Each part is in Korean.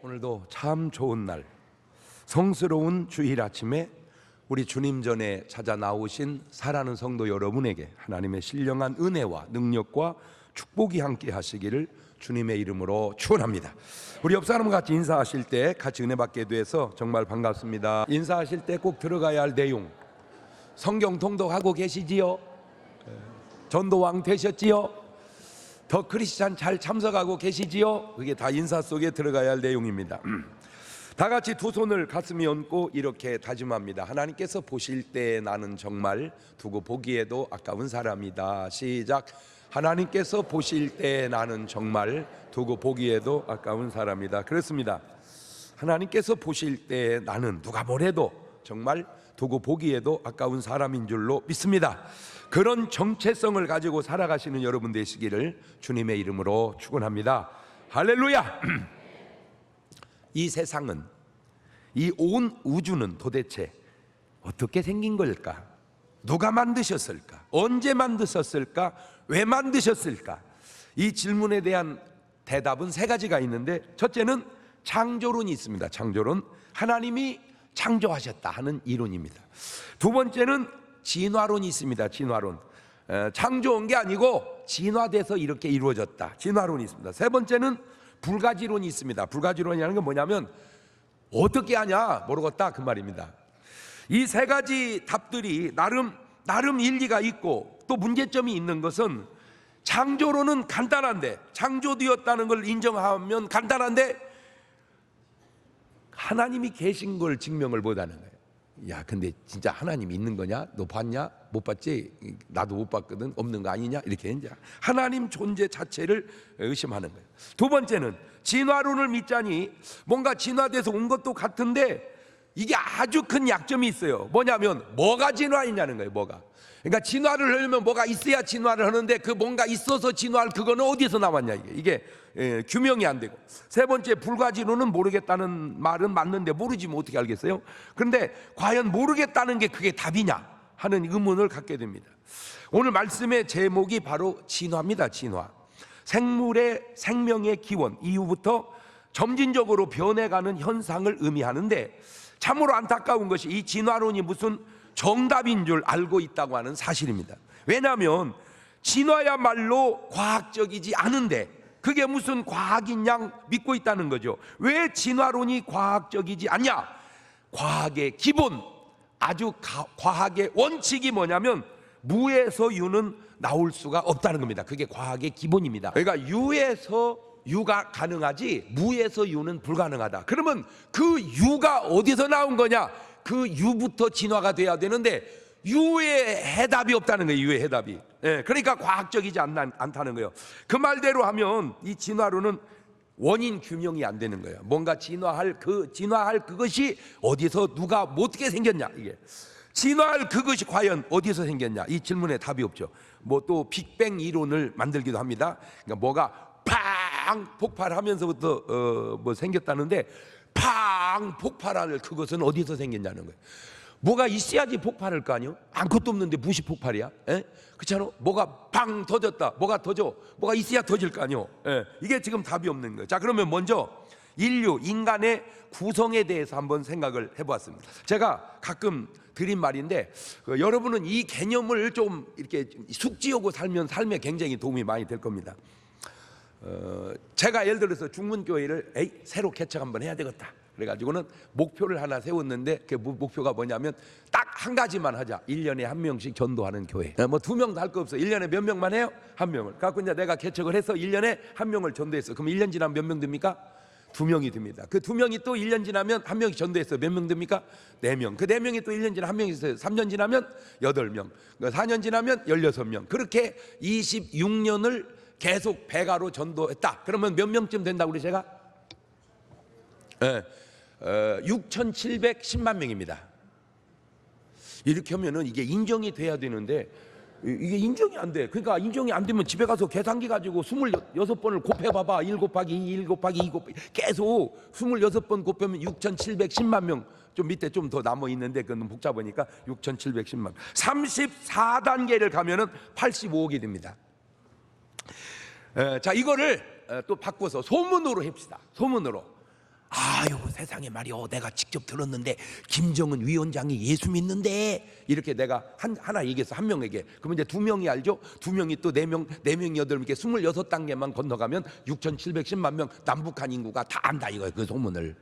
오늘도 참 좋은 날, 성스러운 주일 아침에 우리 주님 전에 찾아 나오신 사랑하는 성도 여러분에게 하나님의 신령한 은혜와 능력과 축복이 함께 하시기를 주님의 이름으로 축원합니다. 우리 옆 사람 같이 인사하실 때 같이 은혜 받게 돼서 정말 반갑습니다. 인사하실 때 꼭 들어가야 할 내용, 성경 통독하고 계시지요? 전도왕 되셨지요? 더 크리스찬 잘 참석하고 계시지요? 그게 다 인사 속에 들어가야 할 내용입니다. 다 같이 두 손을 가슴에 얹고 이렇게 다짐합니다. 하나님께서 보실 때 나는 정말 두고 보기에도 아까운 사람이다. 시작. 하나님께서 보실 때 나는 정말 두고 보기에도 아까운 사람이다. 그렇습니다. 하나님께서 보실 때 나는 누가 뭐래도 정말 두고 보기에도 아까운 사람인 줄로 믿습니다. 그런 정체성을 가지고 살아가시는 여러분 되시기를 주님의 이름으로 축원합니다. 할렐루야. 이 세상은, 이 온 우주는 도대체 어떻게 생긴 걸까? 누가 만드셨을까? 언제 만드셨을까? 왜 만드셨을까? 이 질문에 대한 대답은 세 가지가 있는데, 첫째는 창조론이 있습니다. 창조론, 하나님이 창조하셨다 하는 이론입니다. 두 번째는 진화론이 있습니다. 진화론, 창조한 게 아니고 진화돼서 이렇게 이루어졌다. 진화론이 있습니다. 세 번째는 불가지론이 있습니다. 불가지론이라는 건 뭐냐면 어떻게 하냐 모르겠다 그 말입니다. 이 세 가지 답들이 나름 일리가 있고 또 문제점이 있는 것은, 창조론은 간단한데, 창조되었다는 걸 인정하면 간단한데 하나님이 계신 걸 증명을 못하는 거예요. 야, 근데 진짜 하나님이 있는 거냐? 너 봤냐? 못 봤지? 나도 못 봤거든. 없는 거 아니냐? 이렇게 이제 하나님 존재 자체를 의심하는 거예요. 두 번째는 진화론을 믿자니 뭔가 진화돼서 온 것도 같은데 이게 아주 큰 약점이 있어요. 뭐냐면 뭐가 진화했냐는 거예요. 뭐가. 그러니까 진화를 하려면 뭐가 있어야 진화를 하는데, 그 뭔가 있어서 진화할 그거는 어디서 나왔냐, 이게 규명이 안 되고. 세 번째, 불가지론은 모르겠다는 말은 맞는데 모르지 뭐 어떻게 알겠어요? 그런데 과연 모르겠다는 게 그게 답이냐 하는 의문을 갖게 됩니다. 오늘 말씀의 제목이 바로 진화입니다. 진화. 생물의 생명의 기원 이후부터 점진적으로 변해가는 현상을 의미하는데, 참으로 안타까운 것이 이 진화론이 무슨 정답인 줄 알고 있다고 하는 사실입니다. 왜냐하면 진화야말로 과학적이지 않은데 그게 무슨 과학인 양 믿고 있다는 거죠. 왜 진화론이 과학적이지 않냐? 과학의 기본, 아주 과학의 원칙이 뭐냐면 무에서 유는 나올 수가 없다는 겁니다. 그게 과학의 기본입니다. 그러니까 유에서 유가 가능하지 무에서 유는 불가능하다. 그러면 그 유가 어디서 나온 거냐? 그 유부터 진화가 돼야 되는데 유의 해답이 없다는 거예요. 유의 해답이. 그러니까 과학적이지 않다는 거예요. 그 말대로 하면 이 진화론은 원인 규명이 안 되는 거예요. 뭔가 진화할 그것이 어디서 누가 뭐 어떻게 생겼냐, 이게 진화할 그것이 과연 어디서 생겼냐, 이 질문에 답이 없죠. 뭐 또 빅뱅 이론을 만들기도 합니다. 그러니까 뭐가 팡 폭발하면서부터 뭐 생겼다는데, 팡 폭발할 그것은 어디서 생겼냐는 거예요. 뭐가 있어야지 폭발할 거 아니요? 아무것도 없는데 무시 폭발이야? 그렇잖아. 뭐가 팡 터졌다. 뭐가 터져? 뭐가 있어야 터질 거 아니요? 이게 지금 답이 없는 거예요. 자, 그러면 먼저 인간의 구성에 대해서 한번 생각을 해보았습니다. 제가 가끔 드린 말인데, 여러분은 이 개념을 좀 이렇게 숙지하고 살면 삶에 굉장히 도움이 많이 될 겁니다. 제가 예를 들어서 중문교회를 새로 개척 한번 해야 되겠다 그래가지고는 목표를 하나 세웠는데, 그 목표가 뭐냐면 딱 한 가지만 하자. 1년에 한 명씩 전도하는 교회. 뭐 2명도 할 거 없어. 1년에 몇 명만 해요? 한 명을. 갖고 이제 내가 개척을 해서 1년에 한 명을 전도했어. 그럼 1년 지나면 몇 명 됩니까? 2명이 됩니다. 그 2명이 또 1년 지나면 한 명이 전도했어. 몇 명 됩니까? 4명. 그 4명이 또 1년 지나면 한 명이 있어요. 3년 지나면 8명. 4년 지나면 16명. 그렇게 26년을 계속 배가로 전도했다. 그러면 몇 명쯤 된다고 그래 제가? 6,710만 명입니다. 이렇게 하면은 이게 인정이 돼야 되는데 이게 인정이 안 돼. 그러니까 인정이 안 되면 집에 가서 계산기 가지고 26번을 곱해봐봐. 1 곱하기 2, 1 곱하기 2 곱하기 계속 26번 곱하면 6,710만 명. 좀 밑에 좀 더 남아 있는데 그건 복잡하니까 6,710만. 34단계를 가면은 85억이 됩니다. 자, 이거를 또 바꿔서 소문으로 합시다. 소문으로. 아유 세상에 말이요, 내가 직접 들었는데 김정은 위원장이 예수 믿는데, 이렇게 내가 하나 얘기했어, 한 명에게. 그러면 이제 두 명이 알죠? 두 명이 또 네 명, 네 명이 여덟 명께 26단계만 건너가면 6,710만 명 남북한 인구가 다 안다 이거예요, 그 소문을.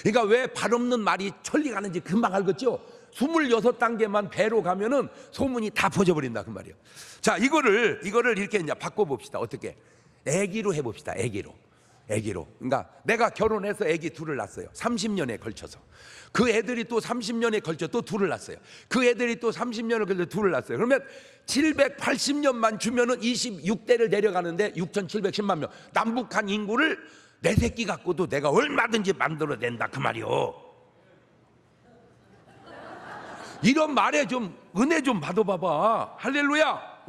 그러니까 왜 발 없는 말이 천리 가는지 금방 알겠죠? 26단계만 배로 가면은 소문이 다 퍼져버린다 그 말이에요. 자, 이거를 이렇게 이제 바꿔봅시다. 어떻게? 애기로 해봅시다. 애기로. 그러니까 내가 결혼해서 애기 둘을 낳았어요. 30년에 걸쳐서. 그 애들이 또 30년에 걸쳐 또 둘을 낳았어요. 그 애들이 또 30년에 걸쳐 둘을 낳았어요. 그러면 780년만 주면은 26대를 내려가는데 6,710만 명. 남북한 인구를 내 새끼 갖고도 내가 얼마든지 만들어낸다 그 말이요. 이런 말에 좀 은혜 좀 받아봐봐. 할렐루야.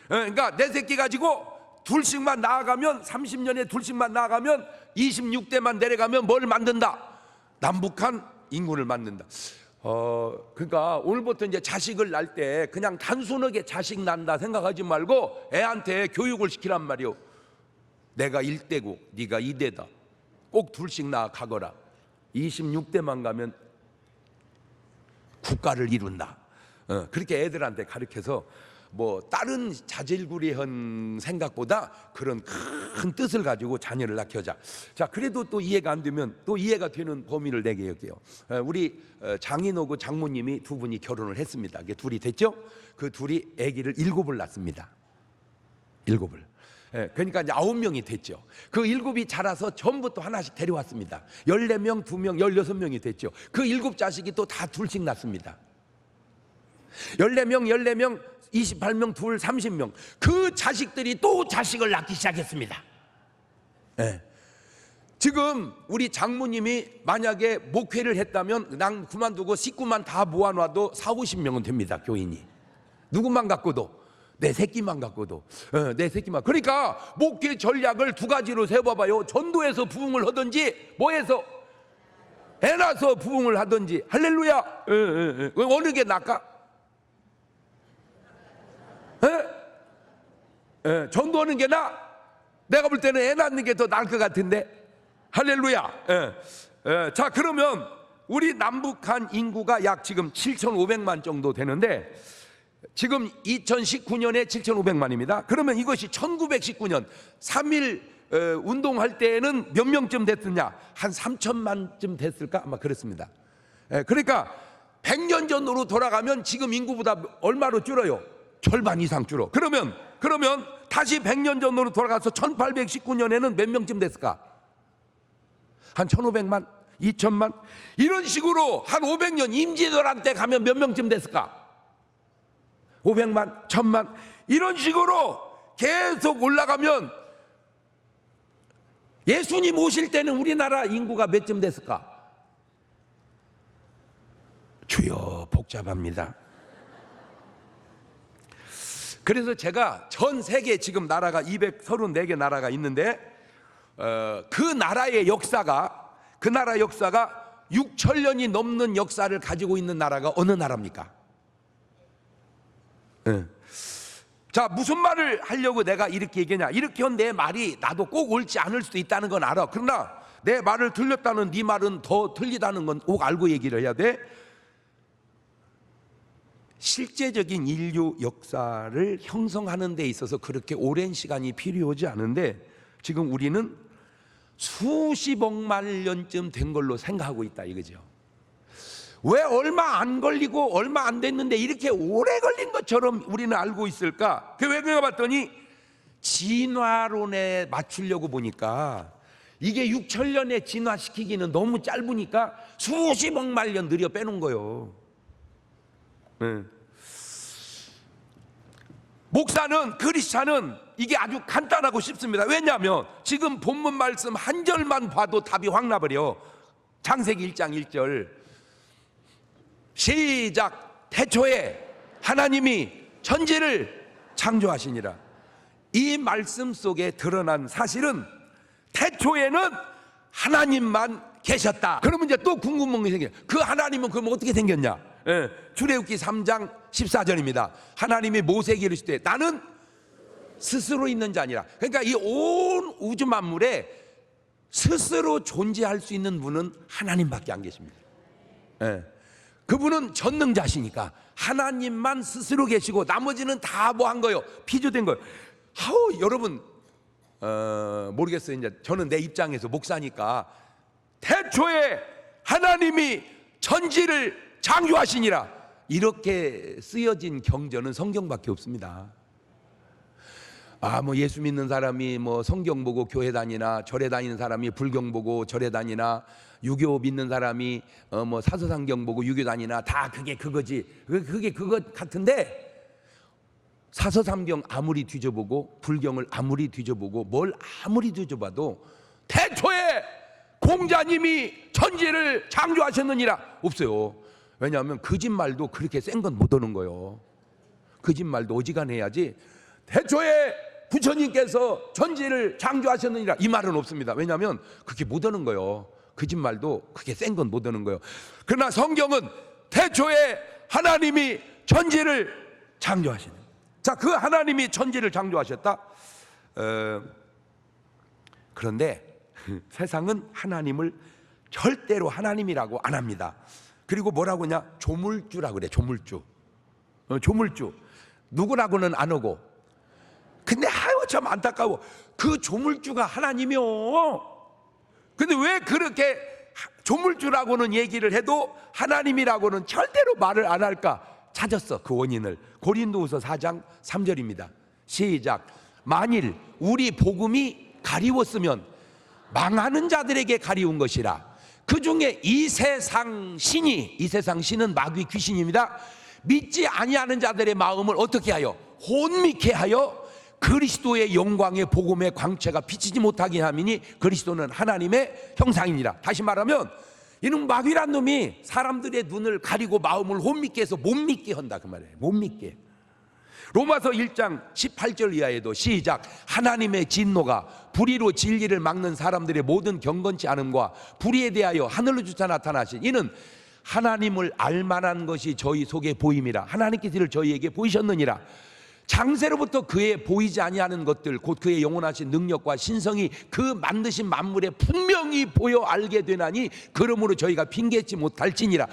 그러니까 내 새끼 가지고 둘씩만 나아가면, 30년에 둘씩만 나아가면 26대만 내려가면 뭘 만든다? 남북한 인구를 만든다. 그러니까 오늘부터 이제 자식을 낳을 때 그냥 단순하게 자식 낳는다 생각하지 말고 애한테 교육을 시키란 말이요. 내가 1대고 네가 2대다. 꼭 둘씩 낳아가거라. 26대만 가면 국가를 이룬다. 그렇게 애들한테 가르쳐서 뭐 다른 자질구레한 생각보다 그런 큰 뜻을 가지고 자녀를 낳게. 자, 그래도 또 이해가 안 되면 또 이해가 되는 범위를 내게 할게요. 우리 장인어고 장모님이 두 분이 결혼을 했습니다. 이게 둘이 됐죠? 그 둘이 아기를 7을 낳습니다. 7을. 그러니까 이제 9명이 됐죠. 그 7이 자라서 전부 또 하나씩 데려왔습니다. 14명, 2명, 16명이 됐죠. 그 7 자식이 또 다 둘씩 낳습니다. 14명, 28명, 둘, 30명. 그 자식들이 또 자식을 낳기 시작했습니다. 지금 우리 장모님이 만약에 목회를 했다면 난 그만두고 식구만 다 모아놔도 40-50명은 됩니다. 교인이. 누구만 갖고도, 내 새끼만 갖고도, 내 새끼만. 그러니까 목회 전략을 두 가지로 세워봐요. 전도해서 부흥을 하든지, 뭐해서 애 낳아서 부흥을 하든지. 할렐루야. 어느 게 낫까? 전도하는 게 나? 내가 볼 때는 애 낳는 게 더 나을 것 같은데. 할렐루야. 자, 그러면 우리 남북한 인구가 약 지금 7,500만 정도 되는데, 지금 2019년에 7,500만입니다. 그러면 이것이 1919년 3.1 운동할 때에는 몇 명쯤 됐느냐? 한 3천만쯤 됐을까? 아마 그렇습니다. 그러니까 100년 전으로 돌아가면 지금 인구보다 얼마로 줄어요? 절반 이상 줄어. 그러면 다시 100년 전으로 돌아가서 1819년에는 몇 명쯤 됐을까? 한 1,500만, 2천만? 이런 식으로 한 500년 임진왜란 가면 몇 명쯤 됐을까? 500만, 1,000만. 이런 식으로 계속 올라가면 예수님 오실 때는 우리나라 인구가 몇쯤 됐을까? 주여, 복잡합니다. 그래서 제가 전 세계 지금 나라가 234개 나라가 있는데, 그 나라의 역사가 6,000년이 넘는 역사를 가지고 있는 나라가 어느 나라입니까? 자, 무슨 말을 하려고 내가 이렇게 얘기하냐? 이렇게 한 내 말이 나도 꼭 옳지 않을 수도 있다는 건 알아. 그러나 내 말을 틀렸다는 네 말은 더 틀리다는 건 꼭 알고 얘기를 해야 돼. 실제적인 인류 역사를 형성하는 데 있어서 그렇게 오랜 시간이 필요하지 않은데, 지금 우리는 수십억만 년쯤 된 걸로 생각하고 있다 이거죠. 왜 얼마 안 걸리고 얼마 안 됐는데 이렇게 오래 걸린 것처럼 우리는 알고 있을까? 왜 그런가 봤더니 진화론에 맞추려고 보니까 이게 6,000년에 진화시키기는 너무 짧으니까 수십억만 년 느려 빼놓은 거예요. 목사는, 크리스찬은 이게 아주 간단하고 쉽습니다. 왜냐하면 지금 본문 말씀 한 절만 봐도 답이 확 나버려. 창세기 1장 1절 시작. 태초에 하나님이 천지를 창조하시니라. 이 말씀 속에 드러난 사실은 태초에는 하나님만 계셨다. 그러면 이제 또 궁금한 게 생겨요. 그 하나님은 그럼 어떻게 생겼냐? 출애굽기 3장 14절입니다. 하나님이 모세에게 이르시되 나는 스스로 있는 자 아니라. 그러니까 이 온 우주 만물에 스스로 존재할 수 있는 분은 하나님밖에 안 계십니다. 예. 그분은 전능자시니까 하나님만 스스로 계시고 나머지는 다 뭐 한 거예요? 피조된 거예요. 여러분 모르겠어요. 이제 저는 내 입장에서 목사니까 태초에 하나님이 천지를 창조하시니라 이렇게 쓰여진 경전은 성경밖에 없습니다. 뭐 예수 믿는 사람이 뭐 성경 보고 교회 다니나, 절에 다니는 사람이 불경 보고 절에 다니나, 유교 믿는 사람이 뭐 사서상경 보고 유교 다니나, 다 그게 그거지. 그게 그거 같은데, 사서상경 아무리 뒤져보고 불경을 아무리 뒤져보고 뭘 아무리 뒤져봐도 태초에 공자님이 천지를 창조하셨느니라 없어요. 왜냐하면 거짓말도 그렇게 센 건 못 오는 거예요. 거짓말도 어지간해야지 태초에 부처님께서 천지를 창조하셨느니라 이 말은 없습니다. 왜냐하면 그게 못 오는 거예요. 거짓말도 그게 센 건 못 오는 거예요. 그러나 성경은 태초에 하나님이 천지를 창조하시는, 자, 그 하나님이 천지를 창조하셨다. 그런데 세상은 하나님을 절대로 하나님이라고 안 합니다. 그리고 뭐라고 하냐? 조물주라고 그래. 조물주. 조물주. 누구라고는 안 하고. 근데 참 안타까워. 그 조물주가 하나님이요. 근데 왜 그렇게 조물주라고는 얘기를 해도 하나님이라고는 절대로 말을 안 할까? 찾았어, 그 원인을. 고린도후서 4장 3절입니다. 시작. 만일 우리 복음이 가리웠으면 망하는 자들에게 가리운 것이라. 그 중에 이 세상 신은 마귀 귀신입니다. 믿지 아니하는 자들의 마음을 어떻게 하여? 혼미케 하여 그리스도의 영광의 복음의 광채가 비치지 못하게 함이니 그리스도는 하나님의 형상이니라. 다시 말하면 이놈 마귀란 놈이 사람들의 눈을 가리고 마음을 혼미케 해서 못 믿게 한다, 그 말이에요. 못 믿게. 로마서 1장 18절 이하에도 시작. 하나님의 진노가 불의로 진리를 막는 사람들의 모든 경건치 않음과 불의에 대하여 하늘로부터 나타나신 이는 하나님을 알만한 것이 저희 속에 보임이라. 하나님께서 이를 저희에게 보이셨느니라. 장세로부터 그의 보이지 아니하는 것들 곧 그의 영원하신 능력과 신성이 그 만드신 만물에 분명히 보여 알게 되나니 그러므로 저희가 핑계치 못할지니라.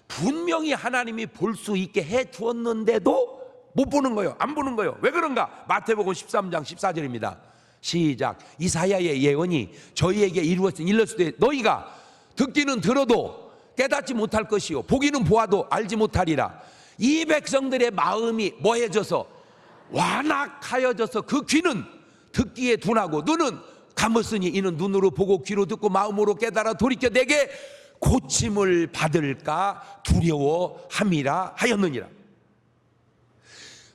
분명히 하나님이 볼 수 있게 해 두었는데도 못 보는 거예요. 안 보는 거예요. 왜 그런가? 마태복음 13장 14절입니다. 시작. 이사야의 예언이 저희에게 이르렀으되 너희가 듣기는 들어도 깨닫지 못할 것이요 보기는 보아도 알지 못하리라. 이 백성들의 마음이 뭐해져서 완악하여져서 그 귀는 듣기에 둔하고 눈은 감았으니 이는 눈으로 보고 귀로 듣고 마음으로 깨달아 돌이켜 내게 고침을 받을까 두려워함이라 하였느니라.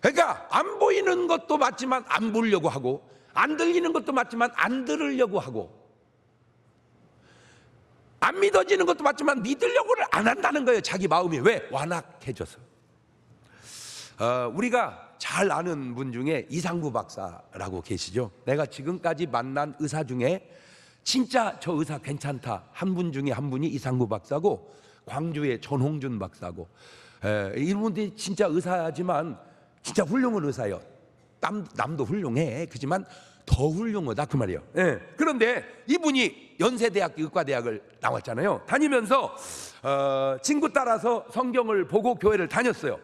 그러니까 안 보이는 것도 맞지만 안 보려고 하고, 안 들리는 것도 맞지만 안 들으려고 하고, 안 믿어지는 것도 맞지만 믿으려고를 안 한다는 거예요. 자기 마음이. 왜? 완악해져서. 우리가 잘 아는 분 중에 이상구 박사라고 계시죠. 내가 지금까지 만난 의사 중에 진짜 저 의사 괜찮다 한 분 중에 한 분이 이상구 박사고, 광주의 전홍준 박사고, 이분들이 진짜 의사지만 진짜 훌륭한 의사예요. 남도 훌륭해. 그렇지만 더 훌륭하다, 그 말이에요. 그런데 이분이 연세대학교 의과대학을 나왔잖아요. 다니면서 친구 따라서 성경을 보고 교회를 다녔어요.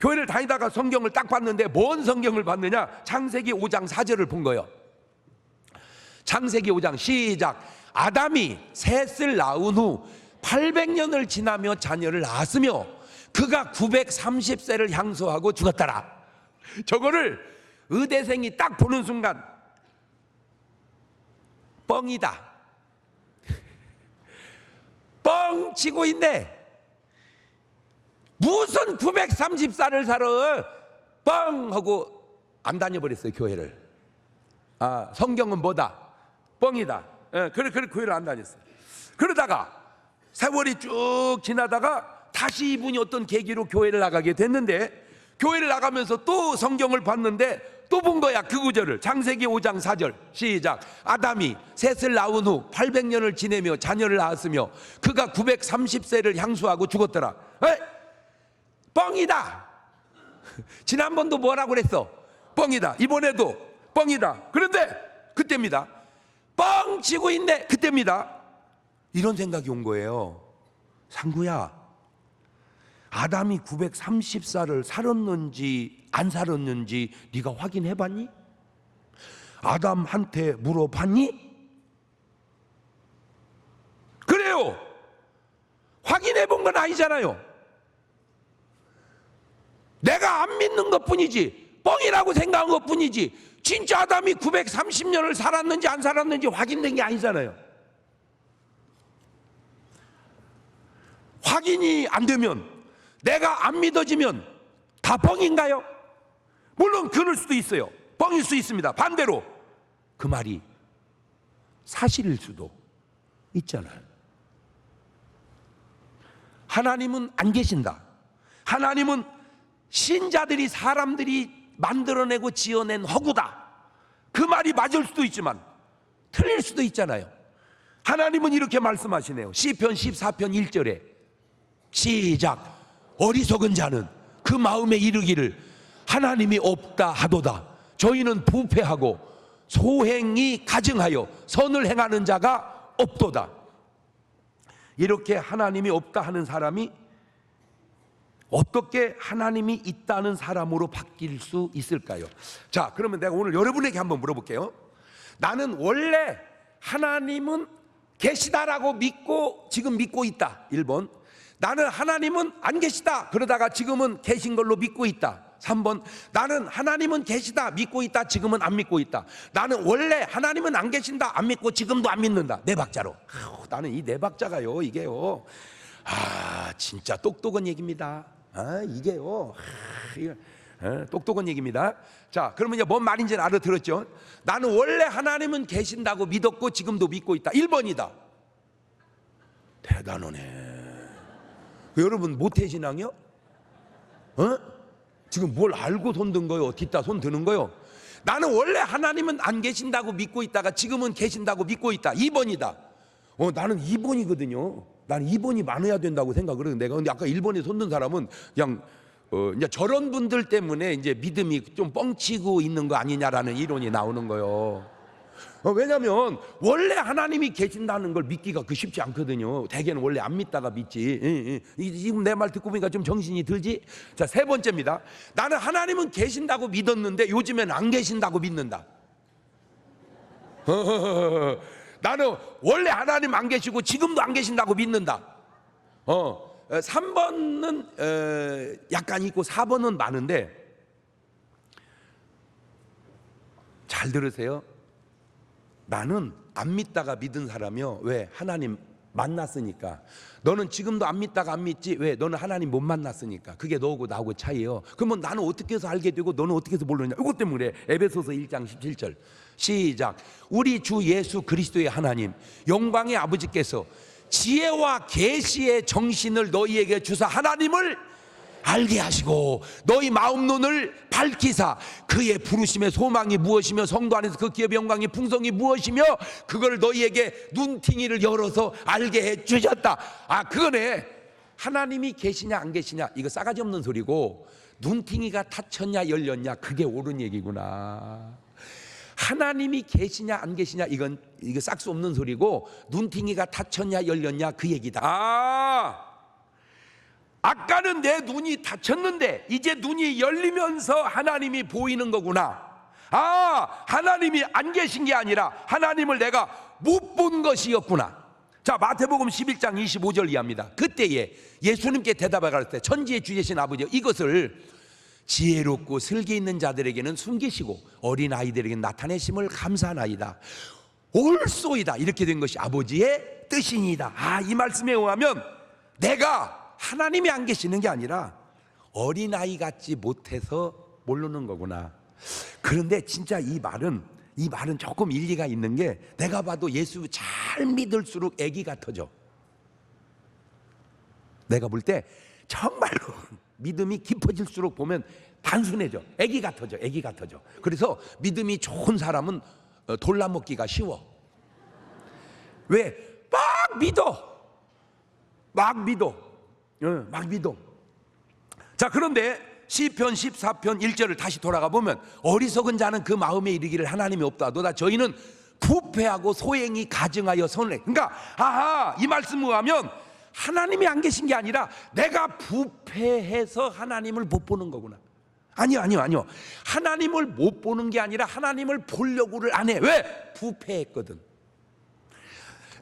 교회를 다니다가 성경을 딱 봤는데 뭔 성경을 봤느냐? 창세기 5장 4절을 본 거예요. 창세기 5장 시작. 아담이 셋을 낳은 후 800년을 지나며 자녀를 낳았으며 그가 930세를 향수하고 죽었더라. 저거를 의대생이 딱 보는 순간 뻥이다, 뻥 치고 있네. 무슨 930살을 살아? 뻥 하고 안 다녀버렸어요, 교회를. 성경은 뭐다? 뻥이다. 그래 교회를 안 다녔어요. 그러다가 세월이 쭉 지나다가 다시 이분이 어떤 계기로 교회를 나가게 됐는데, 교회를 나가면서 또 성경을 봤는데 또 본 거야, 그 구절을. 창세기 5장 4절 시작. 아담이 셋을 낳은 후 800년을 지내며 자녀를 낳았으며 그가 930세를 향수하고 죽었더라. 뻥이다. 지난번도 뭐라고 그랬어? 뻥이다. 이번에도 뻥이다. 그런데 그때입니다. 뻥치고 있네. 그때입니다. 이런 생각이 온 거예요. 상구야, 아담이 930살을 살았는지 안 살았는지 네가 확인해 봤니? 아담한테 물어봤니? 그래요. 확인해 본 건 아니잖아요. 내가 안 믿는 것 뿐이지, 뻥이라고 생각한 것 뿐이지, 진짜 아담이 930년을 살았는지 안 살았는지 확인된 게 아니잖아요. 확인이 안 되면, 내가 안 믿어지면 다 뻥인가요? 물론 그럴 수도 있어요. 뻥일 수 있습니다. 반대로 그 말이 사실일 수도 있잖아요. 하나님은 안 계신다. 하나님은 신자들이, 사람들이 만들어내고 지어낸 허구다. 그 말이 맞을 수도 있지만 틀릴 수도 있잖아요. 하나님은 이렇게 말씀하시네요. 시편 14편 1절에 시작. 어리석은 자는 그 마음에 이르기를 하나님이 없다 하도다. 저희는 부패하고 소행이 가증하여 선을 행하는 자가 없도다. 이렇게 하나님이 없다 하는 사람이 어떻게 하나님이 있다는 사람으로 바뀔 수 있을까요? 자, 그러면 내가 오늘 여러분에게 한번 물어볼게요. 나는 원래 하나님은 계시다라고 믿고 지금 믿고 있다. 1번. 나는 하나님은 안 계시다. 그러다가 지금은 계신 걸로 믿고 있다. 3번. 나는 하나님은 계시다. 믿고 있다. 지금은 안 믿고 있다. 나는 원래 하나님은 안 계신다. 안 믿고 지금도 안 믿는다. 네 박자로. 나는 이 네 박자가요, 이게요. 진짜 똑똑한 얘기입니다. 이게요. 똑똑한 얘기입니다. 자, 그러면 이제 뭔 말인지는 알아들었죠? 나는 원래 하나님은 계신다고 믿었고 지금도 믿고 있다. 1번이다. 대단하네. 여러분 모태신앙이요? 지금 뭘 알고 손 든 거요? 뒷다 손 드는 거요? 나는 원래 하나님은 안 계신다고 믿고 있다가 지금은 계신다고 믿고 있다. 2번이다. 나는 2번이거든요. 나는 2번이 많아야 된다고 생각을 해요. 내가 근데 아까 1번에 손 든 사람은 그냥 이제 저런 분들 때문에 이제 믿음이 좀 뻥치고 있는 거 아니냐라는 이론이 나오는 거예요. 왜냐하면 원래 하나님이 계신다는 걸 믿기가 쉽지 않거든요. 대개는 원래 안 믿다가 믿지. 지금 내 말 듣고 보니까 좀 정신이 들지? 자, 세 번째입니다. 나는 하나님은 계신다고 믿었는데 요즘엔 안 계신다고 믿는다. 나는 원래 하나님 안 계시고 지금도 안 계신다고 믿는다. 3번은 약간 있고 4번은 많은데, 잘 들으세요. 나는 안 믿다가 믿은 사람이요. 왜? 하나님 만났으니까. 너는 지금도 안 믿다가 안 믿지. 왜? 너는 하나님 못 만났으니까. 그게 너하고 나하고 차이예요. 그러면 나는 어떻게 해서 알게 되고 너는 어떻게 해서 모르느냐? 이것 때문에 그래. 에베소서 1장 17절 시작. 우리 주 예수 그리스도의 하나님 영광의 아버지께서 지혜와 계시의 정신을 너희에게 주사 하나님을 알게 하시고 너희 마음 눈을 밝히사 그의 부르심의 소망이 무엇이며 성도 안에서 그 기업의 영광의 풍성이 무엇이며 그걸 너희에게 눈팅이를 열어서 알게 해 주셨다. 그거네. 하나님이 계시냐 안 계시냐 이거 싸가지 없는 소리고, 눈팅이가 닫혔냐 열렸냐 그게 옳은 얘기구나. 하나님이 계시냐 안 계시냐 이거 싹수 없는 소리고, 눈팅이가 닫혔냐 열렸냐 그 얘기다. 아까는 내 눈이 닫혔는데 이제 눈이 열리면서 하나님이 보이는 거구나. 하나님이 안 계신 게 아니라 하나님을 내가 못 본 것이었구나. 자, 마태복음 11장 25절 이하입니다. 그때에 예수님께 대답하여 가라사대 천지의 주 되신 아버지, 이것을 지혜롭고 슬기 있는 자들에게는 숨기시고 어린아이들에게는 나타내심을 감사하나이다. 옳소이다. 이렇게 된 것이 아버지의 뜻이니이다. 이 말씀에 의하면 내가 하나님이 안 계시는 게 아니라 어린아이 같지 못해서 모르는 거구나. 그런데 진짜 이 말은 조금 일리가 있는 게, 내가 봐도 예수 잘 믿을수록 애기 같아져. 내가 볼 때 정말로 믿음이 깊어질수록 보면 단순해져. 애기 같아져. 그래서 믿음이 좋은 사람은 돌라먹기가 쉬워. 왜? 막 믿어. 자, 그런데 시편 14편 1절을 다시 돌아가 보면 어리석은 자는 그 마음에 이르기를 하나님이 없다 하도다. 저희는 부패하고 소행이 가증하여 선을. 그러니까 아하, 이 말씀을 하면 하나님이 안 계신 게 아니라 내가 부패해서 하나님을 못 보는 거구나. 아니요. 하나님을 못 보는 게 아니라 하나님을 보려고를 안 해. 왜? 부패했거든.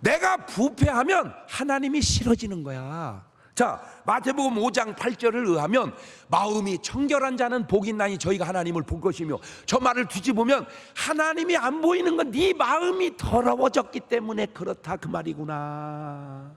내가 부패하면 하나님이 싫어지는 거야. 자, 마태복음 5장 8절을 의하면 마음이 청결한 자는 복이 있나니 저희가 하나님을 볼 것이며, 저 말을 뒤집으면 하나님이 안 보이는 건 네 마음이 더러워졌기 때문에 그렇다, 그 말이구나.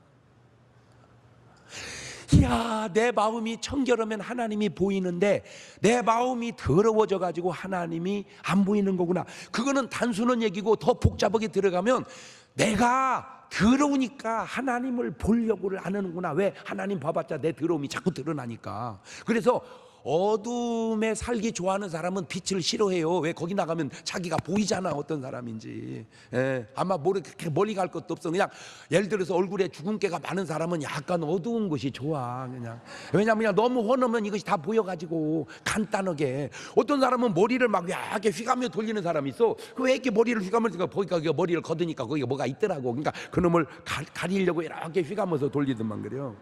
이야, 내 마음이 청결하면 하나님이 보이는데 내 마음이 더러워져 가지고 하나님이 안 보이는 거구나. 그거는 단순한 얘기고 더 복잡하게 들어가면 내가 더러우니까 하나님을 보려고를 안 하는구나. 왜? 하나님 봐봤자 내 더러움이 자꾸 드러나니까. 그래서 어둠에 살기 좋아하는 사람은 빛을 싫어해요. 왜? 거기 나가면 자기가 보이잖아, 어떤 사람인지. 아마 그렇게 멀리 갈 것도 없어. 그냥 예를 들어서 얼굴에 주근깨가 많은 사람은 약간 어두운 것이 좋아. 그냥. 왜냐면 너무 헌하면 이것이 다 보여가지고 간단하게. 어떤 사람은 머리를 막 이렇게 휘가며 돌리는 사람이 있어. 왜 이렇게 머리를 휘가며 돌리니까 거기가 머리를 걷으니까 거기가 뭐가 있더라고. 그러니까 그놈을 가리려고 이렇게 휘가면서 돌리더만 그래요.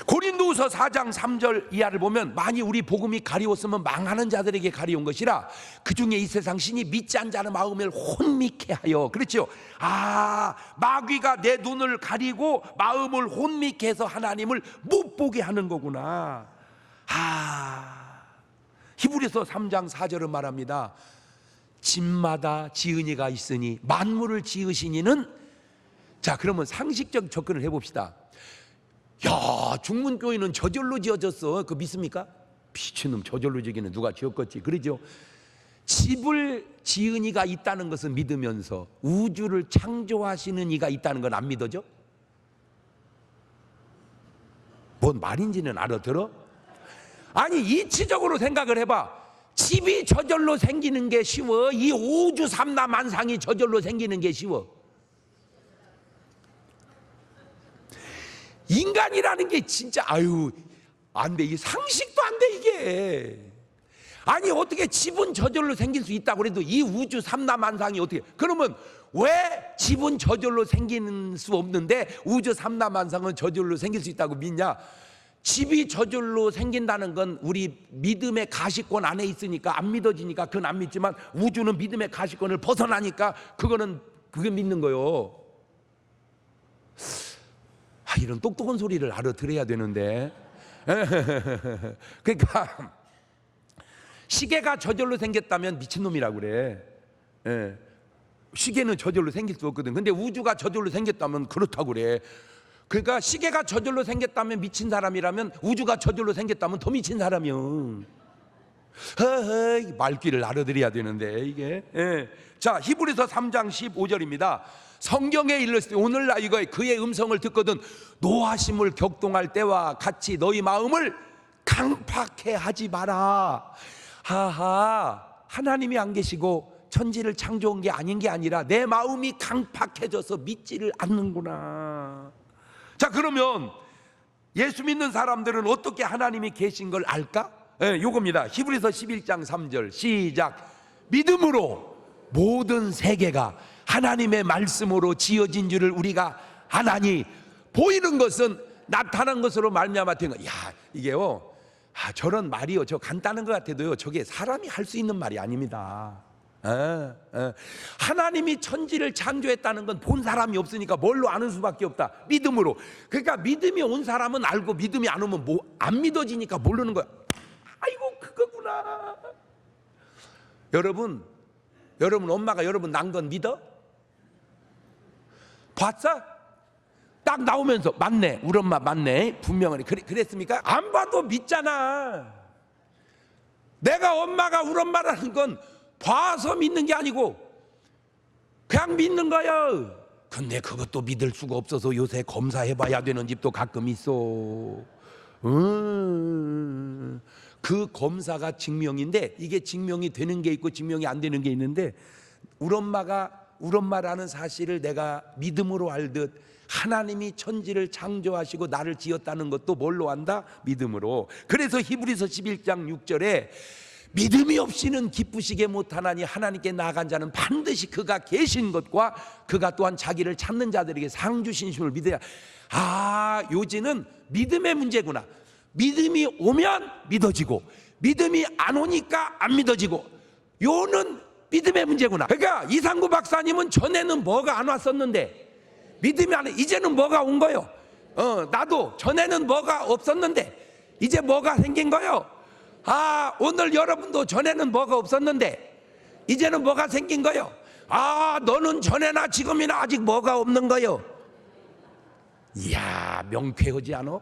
고린도후서 4장 3절 이하를 보면 만일 우리 복음이 가리웠으면 망하는 자들에게 가리운 것이라 그 중에 이 세상 신이 믿지 않는 자의 마음을 혼미케 하여. 그렇죠. 마귀가 내 눈을 가리고 마음을 혼미케 해서 하나님을 못 보게 하는 거구나. 히브리서 3장 4절은 말합니다. 집마다 지은이가 있으니 만물을 지으신 이는. 자, 그러면 상식적 접근을 해봅시다. 야, 중문교회는 저절로 지어졌어. 그거 믿습니까? 미친놈, 저절로 지기는 누가 지었겠지. 그러죠. 집을 지은 이가 있다는 것은 믿으면서 우주를 창조하시는 이가 있다는 건 안 믿어져? 뭔 말인지는 알아들어? 아니, 이치적으로 생각을 해봐. 집이 저절로 생기는 게 쉬워? 이 우주 삼라만상이 저절로 생기는 게 쉬워? 인간이라는 게 진짜 안 돼. 이게 상식도 안 돼, 이게. 아니, 어떻게 집은 저절로 생길 수 있다고 그래도 이 우주 삼라만상이 어떻게. 그러면 왜 집은 저절로 생기는 수 없는데 우주 삼라만상은 저절로 생길 수 있다고 믿냐? 집이 저절로 생긴다는 건 우리 믿음의 가시권 안에 있으니까 안 믿어지니까 그건 안 믿지만, 우주는 믿음의 가시권을 벗어나니까 그게 믿는 거요. 이런 똑똑한 소리를 알아들어야 되는데. 그러니까 시계가 저절로 생겼다면 미친놈이라고 그래. 시계는 저절로 생길 수 없거든. 근데 우주가 저절로 생겼다면 그렇다고 그래. 그러니까 시계가 저절로 생겼다면 미친 사람이라면 우주가 저절로 생겼다면 더 미친 사람이요. 말귀를 알아들어야 되는데 이게. 자, 히브리서 3장 15절입니다. 성경에 일렀을 때 오늘날 이거에 그의 음성을 듣거든 노하심을 격동할 때와 같이 너희 마음을 강팍해 하지 마라. 하나님이 안 계시고 천지를 창조한 게 아닌 게 아니라 내 마음이 강팍해져서 믿지를 않는구나. 자, 그러면 예수 믿는 사람들은 어떻게 하나님이 계신 걸 알까? 요겁니다. 히브리서 11장 3절 시작. 믿음으로 모든 세계가 하나님의 말씀으로 지어진 줄을 우리가 아나니 보이는 것은 나타난 것으로 말미암아 된 것. 야, 이게요. 저런 말이요. 저 간단한 것 같아도요. 저게 사람이 할 수 있는 말이 아닙니다. 하나님이 천지를 창조했다는 건 본 사람이 없으니까 뭘로 아는 수밖에 없다. 믿음으로. 그러니까 믿음이 온 사람은 알고 믿음이 안 오면 안 믿어지니까 모르는 거야. 아이고, 그거구나. 여러분 엄마가 여러분 난 건 믿어? 봤어? 딱 나오면서 맞네, 우리 엄마 맞네, 분명하네. 그랬습니까? 안 봐도 믿잖아. 내가 엄마가 우리 엄마라는 건 봐서 믿는 게 아니고 그냥 믿는 거야. 근데 그것도 믿을 수가 없어서 요새 검사해봐야 되는 집도 가끔 있어. 그 검사가 증명인데 이게 증명이 되는 게 있고 증명이 안 되는 게 있는데, 우리 엄마라는 사실을 내가 믿음으로 알듯 하나님이 천지를 창조하시고 나를 지었다는 것도 뭘로 안다? 믿음으로. 그래서 히브리서 11장 6절에 믿음이 없이는 기쁘시게 못하나니 하나님께 나아간 자는 반드시 그가 계신 것과 그가 또한 자기를 찾는 자들에게 상 주신심을 믿어야. 요지는 믿음의 문제구나. 믿음이 오면 믿어지고 믿음이 안 오니까 안 믿어지고, 요는 믿음의 문제구나. 그러니까 이상구 박사님은 전에는 뭐가 안 왔었는데 믿음이 안 와. 이제는 뭐가 온 거요. 나도 전에는 뭐가 없었는데 이제 뭐가 생긴 거요. 오늘 여러분도 전에는 뭐가 없었는데 이제는 뭐가 생긴 거요. 너는 전에나 지금이나 아직 뭐가 없는 거요. 이야, 명쾌하지 않아?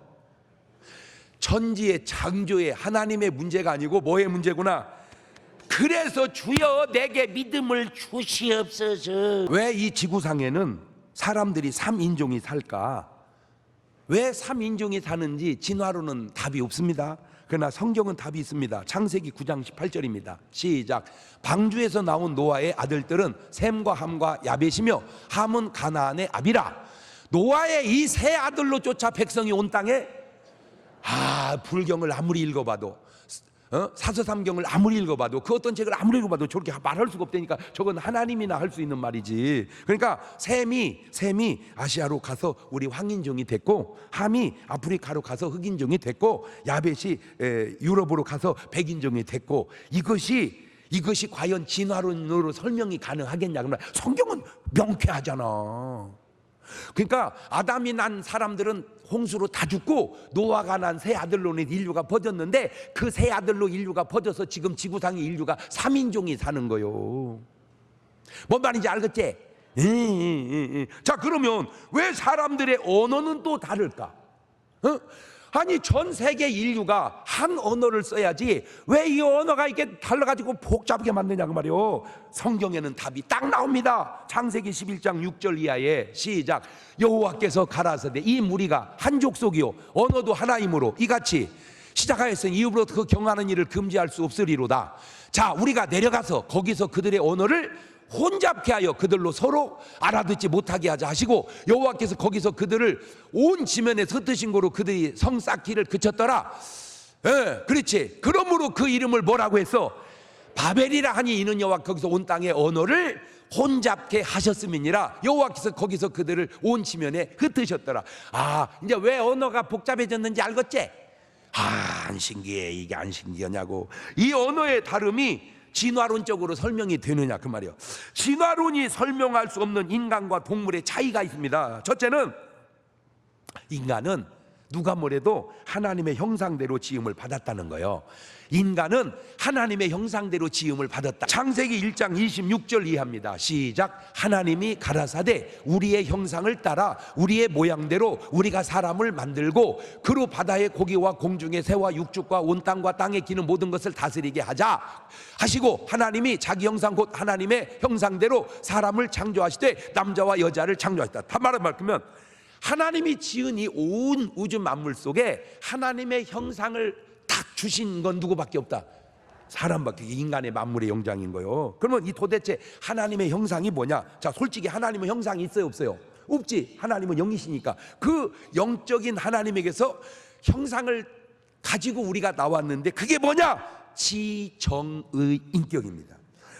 천지의 창조의 하나님의 문제가 아니고 뭐의 문제구나. 그래서 주여 내게 믿음을 주시옵소서. 왜 이 지구상에는 사람들이 3인종이 살까? 왜 3인종이 사는지 진화론은 답이 없습니다. 그러나 성경은 답이 있습니다. 창세기 9장 18절입니다. 시작. 방주에서 나온 노아의 아들들은 셈과 함과 야벳이며 함은 가나안의 아비라. 노아의 이 세 아들로 쫓아 백성이 온 땅에, 불경을 아무리 읽어봐도, 사서삼경을 아무리 읽어봐도, 그 어떤 책을 아무리 읽어봐도 저렇게 말할 수가 없다니까. 저건 하나님이나 할 수 있는 말이지. 그러니까 셈이 아시아로 가서 우리 황인종이 됐고, 함이 아프리카로 가서 흑인종이 됐고, 야벳이 유럽으로 가서 백인종이 됐고, 이것이 과연 진화론으로 설명이 가능하겠냐? 그러면 성경은 명쾌하잖아. 그러니까 아담이 난 사람들은 홍수로 다 죽고 노아가 난 세 아들로 인류가 퍼졌는데, 그 세 아들로 인류가 퍼져서 지금 지구상의 인류가 3인종이 사는 거요. 뭔 말인지 알겠지? 자, 그러면 왜 사람들의 언어는 또 다를까? 아니 전 세계 인류가 한 언어를 써야지 왜 이 언어가 이렇게 달라가지고 복잡하게 만드냐고 말이요. 성경에는 답이 딱 나옵니다. 창세기 11장 6절 이하에 시작. 여호와께서 가라사대 이 무리가 한 족속이요 언어도 하나이므로 이같이 시작하였으니 이후로부터 그 경하는 일을 금지할 수 없으리로다. 자, 우리가 내려가서 거기서 그들의 언어를 혼잡케 하여 그들로 서로 알아듣지 못하게 하자 하시고, 여호와께서 거기서 그들을 온 지면에 흩으신 고로 그들이 성 쌓기를 그쳤더라. 그렇지. 그러므로 그 이름을 뭐라고 했어? 바벨이라 하니 이는 여호와 거기서 온 땅의 언어를 혼잡케 하셨음이니라. 여호와께서 거기서 그들을 온 지면에 흩으셨더라. 이제 왜 언어가 복잡해졌는지 알겠지? 안 신기해. 이게 안 신기하냐고. 이 언어의 다름이 진화론적으로 설명이 되느냐 그 말이에요. 진화론이 설명할 수 없는 인간과 동물의 차이가 있습니다. 첫째는 인간은 누가 뭐래도 하나님의 형상대로 지음을 받았다는 거예요. 인간은 하나님의 형상대로 지음을 받았다. 창세기 1장 26절 이하입니다. 시작. 하나님이 가라사대 우리의 형상을 따라 우리의 모양대로 우리가 사람을 만들고 그로 바다의 고기와 공중의 새와 육축과 온 땅과 땅에 기는 모든 것을 다스리게 하자 하시고, 하나님이 자기 형상 곧 하나님의 형상대로 사람을 창조하시되 남자와 여자를 창조하셨다. 다른 말로 말하면 하나님이 지은 이 온 우주 만물 속에 하나님의 형상을 딱 주신 건 누구밖에 없다? 사람밖에. 인간의 만물의 영장인 거요. 그러면 이 도대체 하나님의 형상이 뭐냐? 자, 솔직히 하나님의 형상이 있어요 없어요? 없지. 하나님은 영이시니까 그 영적인 하나님에게서 형상을 가지고 우리가 나왔는데, 그게 뭐냐? 지정의 인격입니다.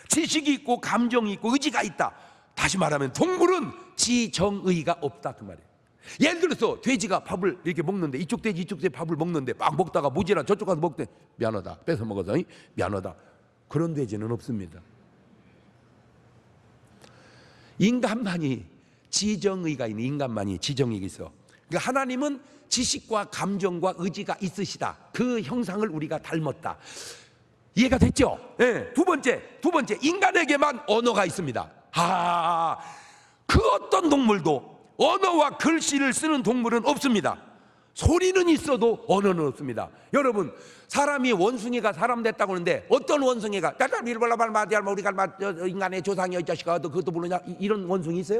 지식이 있고 감정이 있고 의지가 있다. 다시 말하면 동물은 지정의가 없다 그 말이에요. 예를 들어서 돼지가 밥을 이렇게 먹는데, 이쪽 돼지 이쪽 돼지 밥을 먹는데 막 먹다가 모자라 저쪽 가서 먹대. 미안하다, 뺏어 먹어서 미안하다. 그런 돼지는 없습니다. 인간만이 지정의가 있는, 인간만이 지정의가 있어. 그러니까 하나님은 지식과 감정과 의지가 있으시다. 그 형상을 우리가 닮았다. 이해가 됐죠? 네. 두 번째 인간에게만 언어가 있습니다. 그 어떤 동물도 언어와 글씨를 쓰는 동물은 없습니다. 소리는 있어도 언어는 없습니다. 여러분, 사람이 원숭이가 사람 됐다고 하는데 어떤 원숭이가 우리가 인간의 조상이야 이 자식아 너 그것도 모르냐, 이런 원숭이 있어요?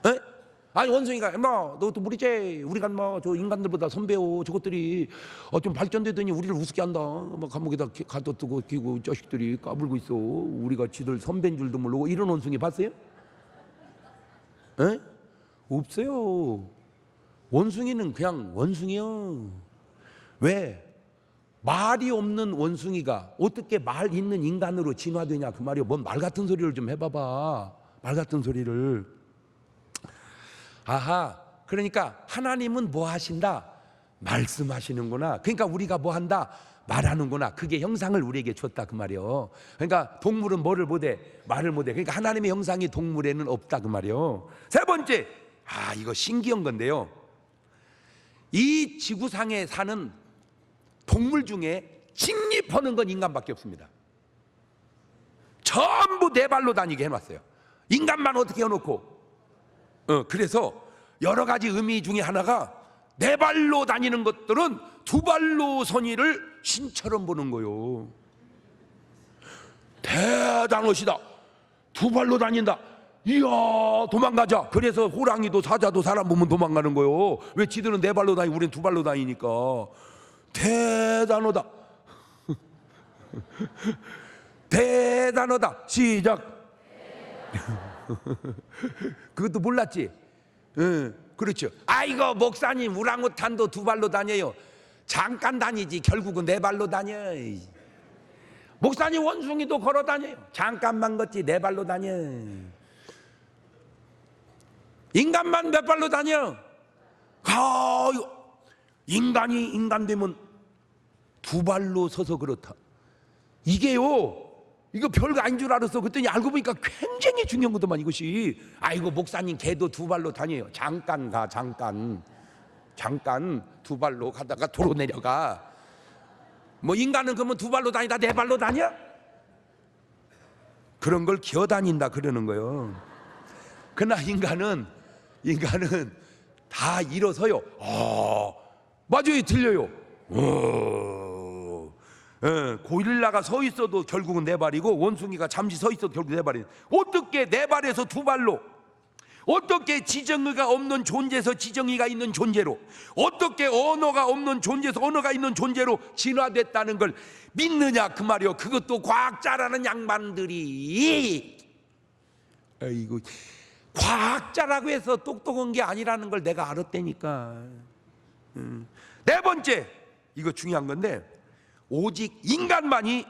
에? 아니 원숭이가 너도 모르지, 우리가 저 인간들보다 선배요, 저것들이 좀 발전되더니 우리를 우습게 한다, 감옥에다 가둬두고 끼고 자식들이 까불고 있어, 우리가 지들 선배인 줄도 모르고. 이런 원숭이 봤어요? 에? 없어요. 원숭이는 그냥 원숭이요. 왜? 말이 없는 원숭이가 어떻게 말 있는 인간으로 진화되냐 그 말이요. 뭔 말 같은 소리를 좀 해봐봐. 말 같은 소리를. 아하, 그러니까 하나님은 뭐 하신다? 말씀하시는구나. 그러니까 우리가 뭐 한다? 말하는구나. 그게 형상을 우리에게 줬다 그 말이요. 그러니까 동물은 뭐를 못해? 말을 못해. 그러니까 하나님의 형상이 동물에는 없다 그 말이요. 세 번째, 이거 신기한 건데요. 이 지구상에 사는 동물 중에 직립하는 건 인간밖에 없습니다. 전부 네 발로 다니게 해놨어요. 인간만 어떻게 해놓고. 그래서 여러 가지 의미 중에 하나가 네 발로 다니는 것들은 두 발로 선의를 신처럼 보는 거요. 대단하시다. 두 발로 다닌다. 이야, 도망가자. 그래서 호랑이도 사자도 사람 보면 도망가는 거요. 왜 지들은 네 발로 다니고 우리는 두 발로 다니니까. 대단하다. 대단하다. 시작. 그것도 몰랐지? 그렇죠. 아이고 목사님, 우랑우탄도 두 발로 다녀요. 잠깐 다니지 결국은 네 발로 다녀. 목사님, 원숭이도 걸어 다녀요. 잠깐만 걷지 네 발로 다녀. 인간만 몇 발로 다녀? 인간이 인간 되면 두 발로 서서 그렇다. 이게요, 이거 별거 아닌 줄 알았어. 그랬더니 알고 보니까 굉장히 중요한 거더만 이것이. 아이고 목사님, 개도 두 발로 다녀요. 잠깐 가, 잠깐 두 발로 가다가 도로 내려가. 뭐 인간은 그러면 두 발로 다니다 네 발로 다녀? 그런 걸 기어 다닌다 그러는 거예요. 그러나 인간은 다 일어서요. 맞아요, 들려요. 고릴라가 서 있어도 결국은 네 발이고, 원숭이가 잠시 서 있어도 결국 네 발이에요. 어떻게 네 발에서 두 발로, 어떻게 지정의가 없는 존재에서 지정의가 있는 존재로, 어떻게 언어가 없는 존재에서 언어가 있는 존재로 진화됐다는 걸 믿느냐 그 말이요. 그것도 과학자라는 양반들이, 아이고, 과학자라고 해서 똑똑한 게 아니라는 걸 내가 알았다니까. 네 번째, 이거 중요한 건데, 오직 인간만이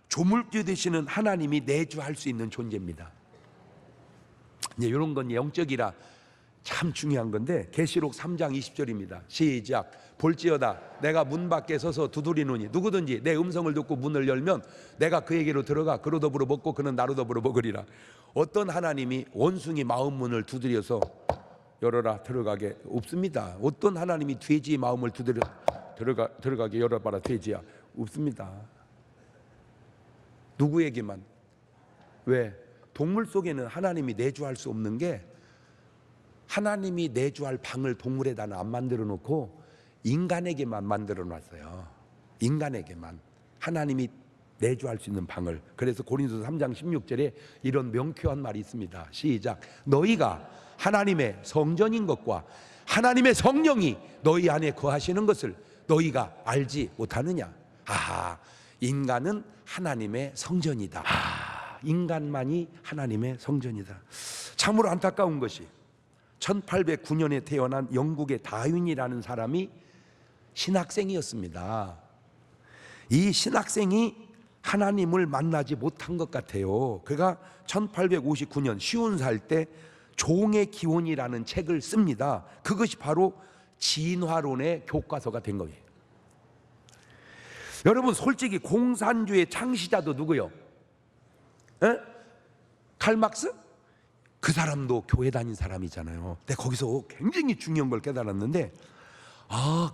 조물주 되시는 하나님이 내주할 수 있는 존재입니다. 이제 이런 건 영적이라 참 중요한 건데, 계시록 3장 20절입니다. 시작. 볼지어다 내가 문 밖에 서서 두드리노니 누구든지 내 음성을 듣고 문을 열면 내가 그에게로 들어가 그로 더불어 먹고 그는 나로 더불어 먹으리라. 어떤 하나님이 원숭이 마음 문을 두드려서 열어라 들어가게? 없습니다. 어떤 하나님이 돼지 마음을 두드려 들어가게 열어봐라 돼지야? 없습니다. 누구에게만? 왜? 동물 속에는 하나님이 내주할 수 없는 게, 하나님이 내주할 방을 동물에다 안 만들어 놓고 인간에게만 만들어 놨어요. 인간에게만 하나님이 내주할 수 있는 방을. 그래서 고린도서 3장 16절에 이런 명쾌한 말이 있습니다. 시작. 너희가 하나님의 성전인 것과 하나님의 성령이 너희 안에 거하시는 것을 너희가 알지 못하느냐. 인간은 하나님의 성전이다. 인간만이 하나님의 성전이다. 참으로 안타까운 것이 1809년에 태어난 영국의 다윈이라는 사람이 신학생이었습니다. 이 신학생이 하나님을 만나지 못한 것 같아요. 그가 1859년 50살 때 종의 기원이라는 책을 씁니다. 그것이 바로 진화론의 교과서가 된 거예요. 여러분, 솔직히 공산주의 창시자도 누구요? 칼막스? 그 사람도 교회 다닌 사람이잖아요. 근데 거기서 굉장히 중요한 걸 깨달았는데,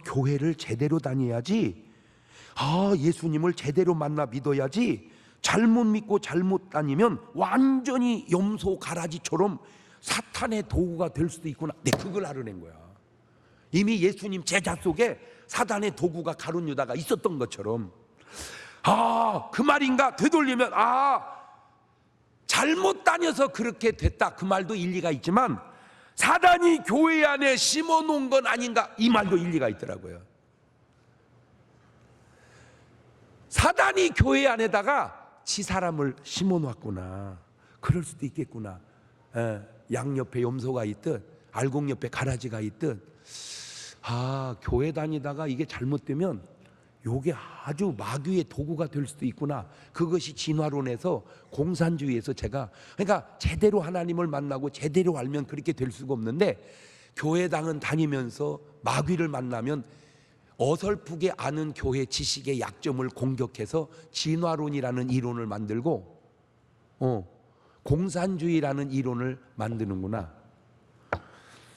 교회를 제대로 다녀야지, 예수님을 제대로 만나 믿어야지, 잘못 믿고 잘못 다니면 완전히 염소 가라지처럼 사탄의 도구가 될 수도 있구나. 그걸 알아낸 거야. 이미 예수님 제자 속에 사단의 도구가 가룟 유다가 있었던 것처럼. 그 말인가 되돌리면, 잘못 다녀서 그렇게 됐다, 그 말도 일리가 있지만, 사단이 교회 안에 심어놓은 건 아닌가, 이 말도 일리가 있더라고요. 사단이 교회 안에다가 지 사람을 심어놨구나. 그럴 수도 있겠구나. 양 옆에 염소가 있듯 알곡 옆에 가라지가 있듯, 교회 다니다가 이게 잘못되면 요게 아주 마귀의 도구가 될 수도 있구나. 그것이 진화론에서 공산주의에서 제가 그러니까 제대로 하나님을 만나고 제대로 알면 그렇게 될 수가 없는데 교회당은 다니면서 마귀를 만나면 어설프게 아는 교회 지식의 약점을 공격해서 진화론이라는 이론을 만들고 공산주의라는 이론을 만드는구나.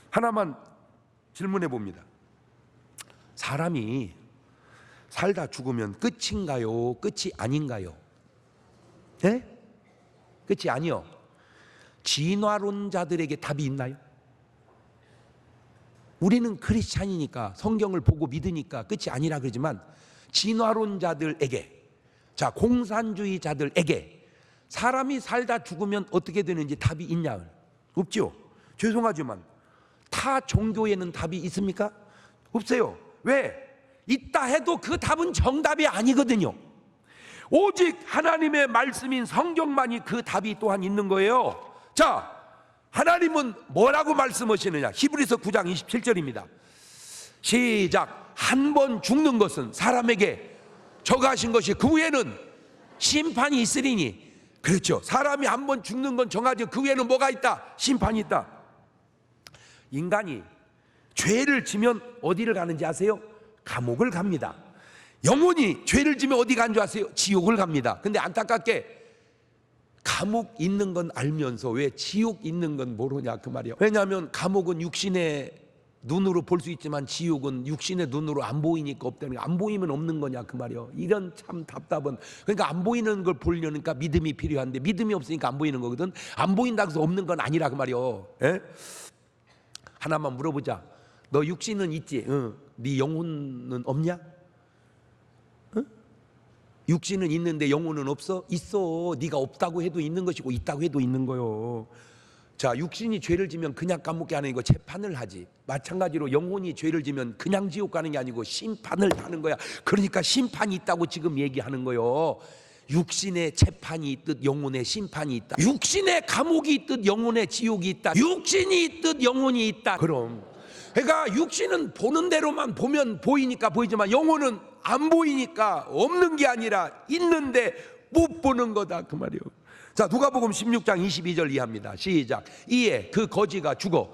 하나만 질문해 봅니다. 사람이 살다 죽으면 끝인가요? 끝이 아닌가요? 예? 끝이 아니요. 진화론자들에게 답이 있나요? 우리는 크리스찬이니까 성경을 보고 믿으니까 끝이 아니라 그러지만 진화론자들에게, 자 공산주의자들에게 사람이 살다 죽으면 어떻게 되는지 답이 있냐? 없죠. 죄송하지만 타 종교에는 답이 있습니까? 없어요. 왜? 있다 해도 그 답은 정답이 아니거든요. 오직 하나님의 말씀인 성경만이 그 답이 또한 있는 거예요. 자, 하나님은 뭐라고 말씀하시느냐? 히브리서 9장 27절입니다. 시작. 한 번 죽는 것은 사람에게 정하신 것이 그 후에는 심판이 있으리니. 그렇죠. 사람이 한 번 죽는 건 정하지 그 후에는 뭐가 있다? 심판이 있다. 인간이 죄를 지면 어디를 가는지 아세요? 감옥을 갑니다. 영혼이 죄를 지면 어디 가는 줄 아세요? 지옥을 갑니다. 근데 안타깝게 감옥 있는 건 알면서 왜 지옥 있는 건 모르냐 그 말이에요. 왜냐하면 감옥은 육신의 눈으로 볼 수 있지만 지옥은 육신의 눈으로 안 보이니까 없다는 거야. 안 보이면 없는 거냐 그 말이에요. 이런 참 답답은. 그러니까 안 보이는 걸 보려니까 믿음이 필요한데 믿음이 없으니까 안 보이는 거거든. 안 보인다고 해서 없는 건 아니라 그 말이에요. 에? 하나만 물어보자. 너 육신은 있지? 네 영혼은 없냐? 육신은 있는데 영혼은 없어? 있어. 네가 없다고 해도 있는 것이고 있다고 해도 있는 거요. 자, 육신이 죄를 지면 그냥 감옥에 아니고 재판을 하지. 마찬가지로 영혼이 죄를 지면 그냥 지옥 가는 게 아니고 심판을 하는 거야. 그러니까 심판이 있다고 지금 얘기하는 거요. 육신의 재판이 있듯 영혼의 심판이 있다. 육신의 감옥이 있듯 영혼의 지옥이 있다. 육신이 있듯 영혼이 있다. 그럼 그러니까 육신은 보는 대로만 보면 보이니까 보이지만 영혼은 안 보이니까 없는 게 아니라 있는데 못 보는 거다 그 말이에요. 자, 누가복음 16장 22절 이하입니다. 시작. 이에 그 거지가 죽어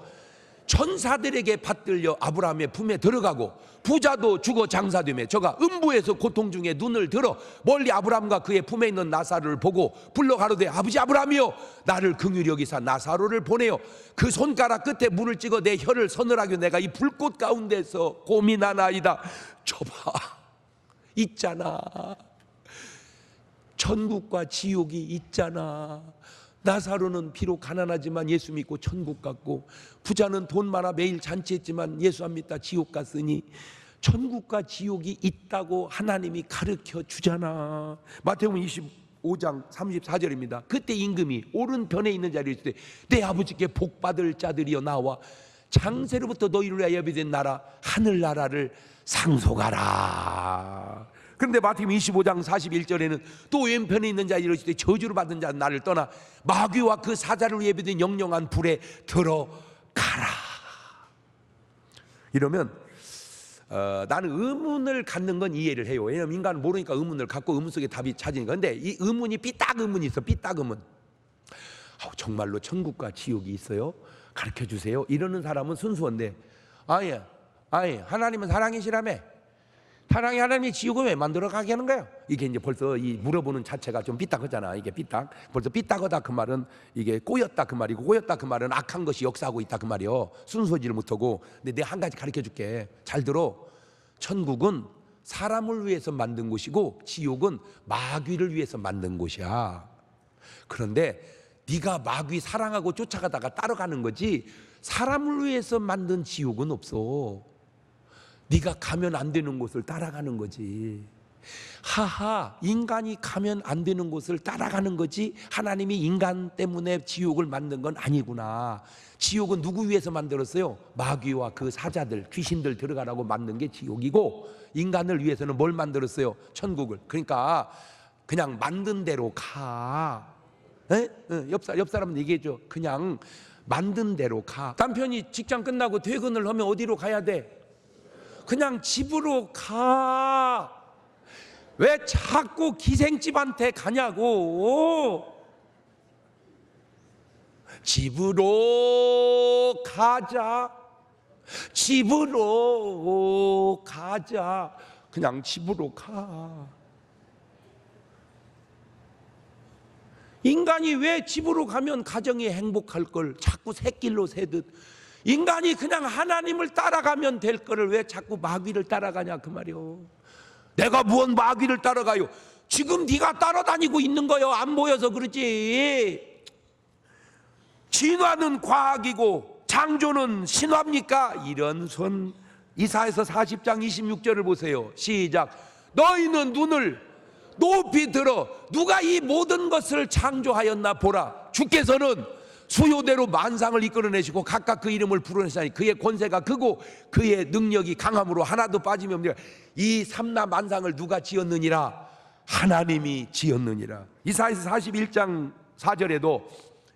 천사들에게 받들려 아브라함의 품에 들어가고 부자도 죽어 장사되며 저가 음부에서 고통 중에 눈을 들어 멀리 아브라함과 그의 품에 있는 나사로를 보고 불러 가로되 아버지 아브라함이여 나를 긍휼히 여기사 나사로를 보내어 그 손가락 끝에 물을 찍어 내 혀를 서늘하게 내가 이 불꽃 가운데서 고민하나이다. 저봐 있잖아. 천국과 지옥이 있잖아. 나사로는 비록 가난하지만 예수 믿고 천국 갔고 부자는 돈 많아 매일 잔치했지만 예수 안 믿다 지옥 갔으니 천국과 지옥이 있다고 하나님이 가르쳐 주잖아. 마태복음 25장 34절입니다. 그때 임금이 오른편에 있는 자리에 있을 때 내 아버지께 복받을 자들이여 나와 장세로부터 너희를 위하여 예비된 나라 하늘나라를 상속하라. 그런데 마태복음 25장 41절에는 또 왼편에 있는 자 이르실 때 저주를 받은 자는 나를 떠나 마귀와 그 사자를 예비된 영영한 불에 들어가라. 이러면 나는 의문을 갖는 건 이해를 해요. 왜냐하면 인간은 모르니까 의문을 갖고 의문 속에 답이 찾으니까. 그런데 이 의문이 삐딱 의문이 있어. 삐딱 의문. 정말로 천국과 지옥이 있어요? 가르쳐 주세요. 이러는 사람은 순수한데 아니 하나님은 사랑이시라며. 사랑의 하나님이 지옥을 왜 만들어 가게 하는 거예요? 이게 이제 벌써 이 물어보는 자체가 좀 삐딱하잖아. 이게 삐딱. 벌써 삐딱하다 그 말은 이게 꼬였다 그 말이고 꼬였다 그 말은 악한 것이 역사하고 있다 그 말이요. 순수하지를 못하고. 근데 내가 한 가지 가르쳐 줄게. 잘 들어. 천국은 사람을 위해서 만든 곳이고 지옥은 마귀를 위해서 만든 곳이야. 그런데 네가 마귀 사랑하고 쫓아가다가 따라가는 거지 사람을 위해서 만든 지옥은 없어. 네가 가면 안 되는 곳을 따라가는 거지. 하하, 인간이 가면 안 되는 곳을 따라가는 거지 하나님이 인간 때문에 지옥을 만든 건 아니구나. 지옥은 누구 위해서 만들었어요? 마귀와 그 사자들, 귀신들 들어가라고 만든 게 지옥이고 인간을 위해서는 뭘 만들었어요? 천국을. 그러니까 그냥 만든 대로 가. 옆 사람은 얘기해줘. 그냥 만든 대로 가. 남편이 직장 끝나고 퇴근을 하면 어디로 가야 돼? 그냥 집으로 가. 왜 자꾸 기생집한테 가냐고. 집으로 가자. 집으로 가자. 그냥 집으로 가. 인간이 왜 집으로 가면 가정이 행복할 걸 자꾸 샛길로 새듯, 인간이 그냥 하나님을 따라가면 될 거를 왜 자꾸 마귀를 따라가냐 그 말이요. 내가 무언 마귀를 따라가요? 지금 네가 따라다니고 있는 거요. 안 보여서 그러지. 진화는 과학이고 창조는 신화입니까? 이런 손. 이사야서 40장 26절을 보세요. 시작. 너희는 눈을 높이 들어 누가 이 모든 것을 창조하였나 보라. 주께서는 수요대로 만상을 이끌어내시고 각각 그 이름을 부르시나니 그의 권세가 크고 그의 능력이 강함으로 하나도 빠짐이 없느니라. 이 삼라 만상을 누가 지었느니라? 하나님이 지었느니라. 이사야서 41장 4절에도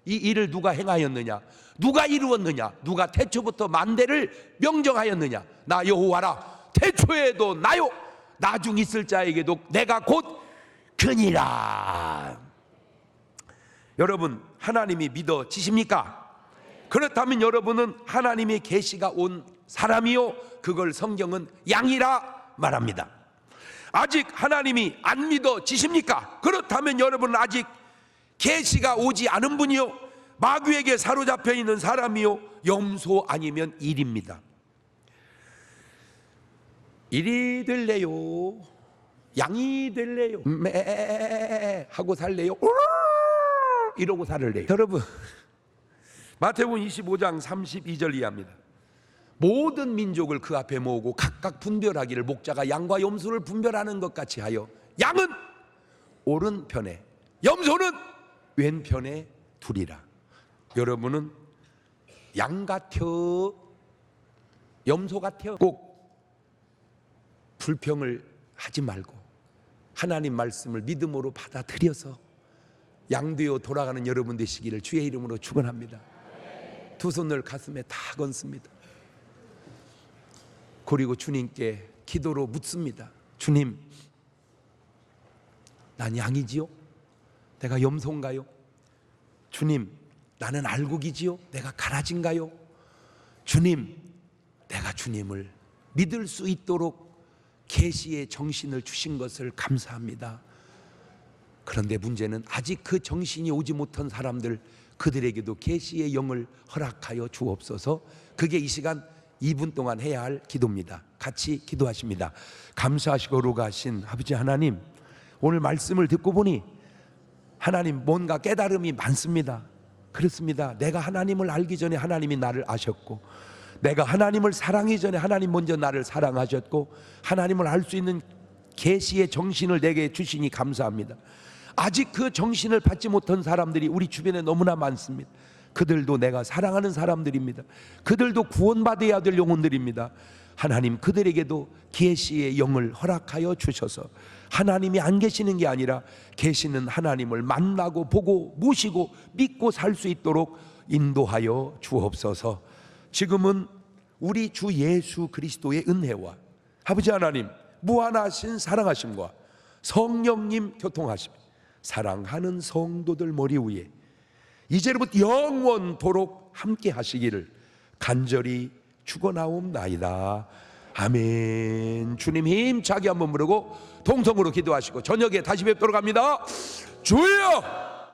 이 일을 누가 행하였느냐? 누가 이루었느냐? 누가 태초부터 만대를 명정하였느냐? 나 여호와라. 태초에도 나요, 나중 있을 자에게도 내가 곧 그니라. 여러분, 하나님이 믿어지십니까? 그렇다면 여러분은 하나님의 계시가 온 사람이요, 그걸 성경은 양이라 말합니다. 아직 하나님이 안 믿어지십니까? 그렇다면 여러분은 아직 계시가 오지 않은 분이요, 마귀에게 사로잡혀 있는 사람이요, 염소 아니면 일입니다. 일이 될래요? 양이 될래요? 매 하고 살래요? 이러고 살을래요? 여러분, 마태복음 25장 32절 이하입니다. 모든 민족을 그 앞에 모으고 각각 분별하기를 목자가 양과 염소를 분별하는 것 같이 하여 양은 오른편에 염소는 왼편에 두리라. 여러분은 양 같아? 염소 같아? 꼭 불평을 하지 말고 하나님 말씀을 믿음으로 받아들여서 양되어 돌아가는 여러분 되시기를 주의 이름으로 축원합니다. 두 손을 가슴에 다 건습니다. 그리고 주님께 기도로 묻습니다. 주님, 난 양이지요? 내가 염소인가요? 주님, 나는 알곡이지요? 내가 가라지인가요? 주님, 내가 주님을 믿을 수 있도록 계시의 정신을 주신 것을 감사합니다. 그런데 문제는 아직 그 정신이 오지 못한 사람들, 그들에게도 계시의 영을 허락하여 주옵소서. 그게 이 시간 2분 동안 해야 할 기도입니다. 같이 기도하십니다. 감사하시고 거룩하신 아버지 하나님, 오늘 말씀을 듣고 보니 하나님 뭔가 깨달음이 많습니다. 그렇습니다. 내가 하나님을 알기 전에 하나님이 나를 아셨고, 내가 하나님을 사랑하기 전에 하나님 먼저 나를 사랑하셨고, 하나님을 알 수 있는 계시의 정신을 내게 주시니 감사합니다. 아직 그 정신을 받지 못한 사람들이 우리 주변에 너무나 많습니다. 그들도 내가 사랑하는 사람들입니다. 그들도 구원받아야 될 영혼들입니다. 하나님, 그들에게도 계시의 영을 허락하여 주셔서 하나님이 안 계시는 게 아니라 계시는 하나님을 만나고 보고 모시고 믿고 살 수 있도록 인도하여 주옵소서. 지금은 우리 주 예수 그리스도의 은혜와 아버지 하나님 무한하신 사랑하심과 성령님 교통하심, 사랑하는 성도들 머리 위에 이제부터 영원토록 함께 하시기를 간절히 축원하옵나이다. 아멘. 주님 힘차게 한번 부르고 동성으로 기도하시고 저녁에 다시 뵙도록 합니다. 주여!